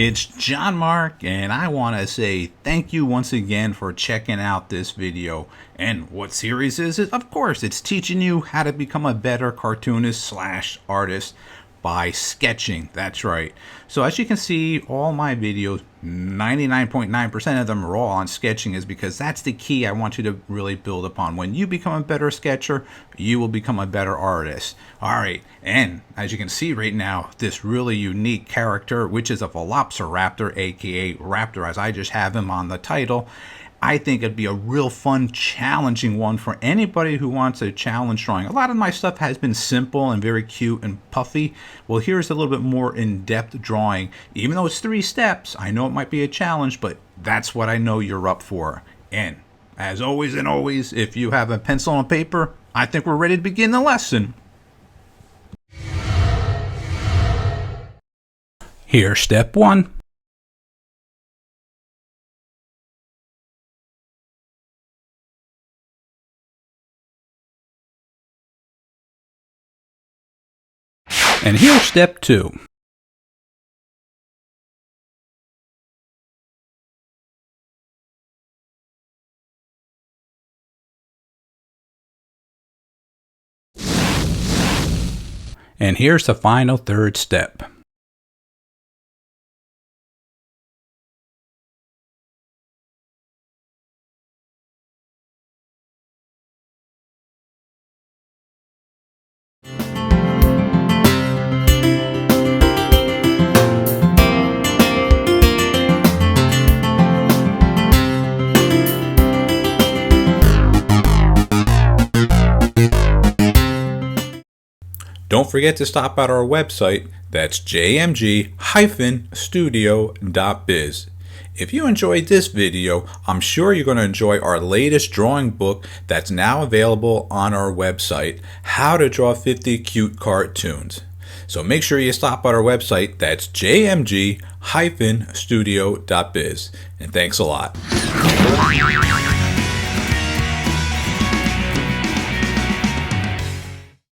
It's John-Marc, and I want to say thank you once again for checking out this video. And what series is it? Of course, it's teaching you how to become a better cartoonist slash artist by sketching. That's right. So as you can see, all my videos, 99.9% of them are all on sketching, is because that's the key I want you to really build upon. When you become a better sketcher, you will become a better artist. All right, and as you can see right now, this really unique character, which is a Velociraptor, aka Raptor, as I just have him on the title, I think it'd be a real fun, challenging one for anybody who wants a challenge drawing. A lot of my stuff has been simple and very cute and puffy. Well, here's a little bit more in-depth drawing. Even though it's 3 steps, I know it might be a challenge, but that's what I know you're up for. And as always and always, if you have a pencil and paper, I think we're ready to begin the lesson. Here's step 1. And here's step 2. And here's the final 3rd step. Don't forget to stop at our website, that's jmg-studio.biz. If you enjoyed this video, I'm sure you're going to enjoy our latest drawing book that's now available on our website, How to Draw 50 Cute Cartoons. So make sure you stop at our website, that's jmg-studio.biz. And thanks a lot.